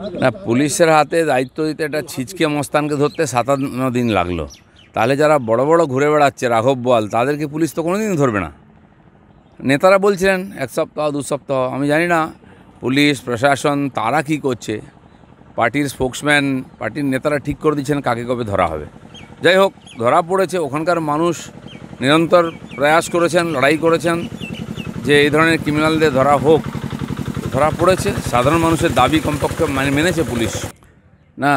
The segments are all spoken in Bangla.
না, পুলিশের হাতে দায়িত্ব দিতে একটা ছিচকে মস্তানকে ধরতে ৫৭ দিন লাগলো। তাহলে যারা বড় বড় ঘুরে বেড়াচ্ছে রাঘব বোয়াল, তাদেরকে পুলিশ তো কোনোদিন ধরবে না। নেতারা বলছিলেন ১ সপ্তাহ ২ সপ্তাহ, আমি জানি না পুলিশ প্রশাসন তারা কি করছে। পার্টির স্পোক্সম্যান, পার্টির নেতারা ঠিক করে দিচ্ছেন কাকে কবে ধরা হবে। যাই হোক, ধরা পড়েছে। ওখানকার মানুষ নিরন্তর প্রয়াস করেছেন, লড়াই করেছেন যে এই ধরনের ক্রিমিনালদের ধরা হোক। ধরা পড়েছে, সাধারণ মানুষের দাবি কমপক্ষে মেনেছে পুলিশ। না,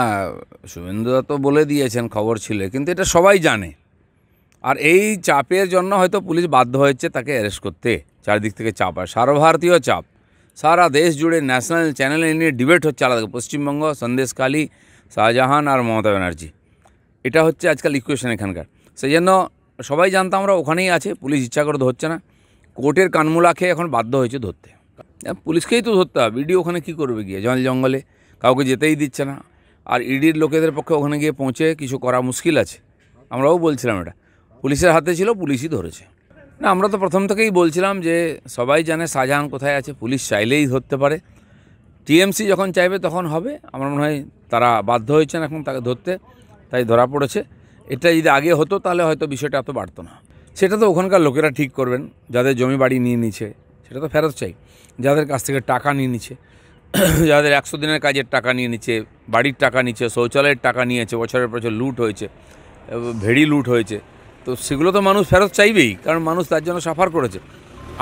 শুভেন্দুদা তো বলে দিয়েছেন, খবর ছিল, কিন্তু এটা সবাই জানে। আর এই চাপের জন্য হয়তো পুলিশ বাধ্য হয়েছে তাকে অ্যারেস্ট করতে। চারদিক থেকে চাপ, আর সর্বভারতীয় চাপ, সারা দেশ জুড়ে ন্যাশনাল চ্যানেলে নিয়ে ডিবেট হচ্ছে আলাদা। পশ্চিমবঙ্গ, সন্দেশখালী, শাহজাহান আর মমতা ব্যানার্জি, এটা হচ্ছে আজকাল ইকুয়েশন এখানকার। সেই জন্য সবাই জানতাম আমরা ওখানেই আছে, পুলিশ ইচ্ছা করে ধরছে না। কোর্টের কানমূলা খেয়ে এখন বাধ্য হয়েছে ধরতে। পুলিশকেই তো ধরতে হবে, ইডি ওখানে কী করবে গিয়ে? জঙ্গলে কাউকে যেতেই দিচ্ছে না। আর ইডির লোকেদের পক্ষে ওখানে গিয়ে পৌঁছে কিছু করা মুশকিল আছে। আমরাও বলছিলাম এটা পুলিশের হাতে ছিল, পুলিশই ধরেছে। না, আমরা তো প্রথম থেকেই বলছিলাম যে সবাই জানে শাহজাহান কোথায় আছে, পুলিশ চাইলেই ধরতে পারে। টিএমসি যখন চাইবে তখন হবে। আমার মনে হয় তারা বাধ্য হয়েছেন এখন তাকে ধরতে, তাই ধরা পড়েছে। এটা যদি আগে হতো তাহলে হয়তো বিষয়টা এত বাড়তো না। সেটা তো ওখানকার লোকেরা ঠিক করবেন। যাদের জমি বাড়ি নিয়ে নিচ্ছে সেটা তো ফেরত চাই। যাদের কাছ থেকে টাকা নিয়ে নিচ্ছে, যাদের ১০০ দিনের কাজের টাকা নিয়ে নিচ্ছে, বাড়ির টাকা নিচ্ছে, শৌচালয়ের টাকা নিয়েছে, বছরের বছর লুট হয়েছে, ভেড়ি লুট হয়েছে, তো সেগুলো তো মানুষ ফেরত চাইবেই, কারণ মানুষ তার জন্য সাফার করেছে।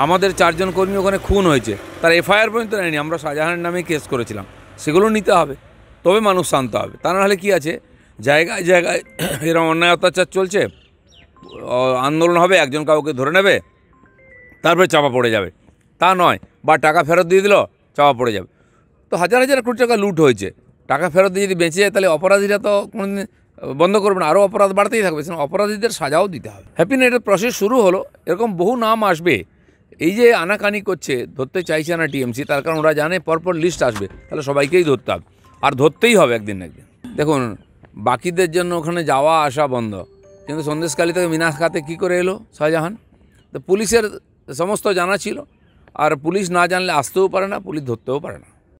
আমাদের ৪ জন কর্মী ওখানে খুন হয়েছে, তার এফআইআর পর্যন্ত নেয়নি, আমরা শাহজাহানের নামে কেস করেছিলাম। সেগুলো নিতে হবে, তবে মানুষ শান্ত হবে। তা নাহলে কী আছে, জায়গায় জায়গায় এরকম অন্যায় অত্যাচার চলছে, আন্দোলন হবে, একজন কাউকে ধরে নেবে, তারপরে চাপা পড়ে যাবে। তা নয়, বা টাকা ফেরত দিয়ে দিল, চাপা পড়ে যাবে। তো হাজার হাজার কোটি টাকা লুট হয়েছে, টাকা ফেরত দিয়ে যদি বেঁচে যায় তাহলে অপরাধীরা তো কোনোদিন বন্ধ করবে না, আরও অপরাধ বাড়তেই থাকবে। সেখানে অপরাধীদের সাজাও দিতে হবে। হ্যাপি নেটের প্রসেস শুরু হলো, এরকম বহু নাম আসবে। এই যে আনাকানি করছে, ধরতে চাইছে না টিএমসি, তার কারণ ওরা জানে পরপর লিস্ট আসবে, তাহলে সবাইকেই ধরতে হবে, আর ধরতেই হবে একদিন না একদিন। দেখুন, বাকিদের জন্য ওখানে যাওয়া আসা বন্ধ, কিন্তু সন্দেশখালী থেকে মিনাস খাতে কী করে এলো শাহজাহান? তো পুলিশের সমস্ত জানা ছিল, আর পুলিশ না জানলে আসতেও পারে না, পুলিশ ধরতেও পারে না।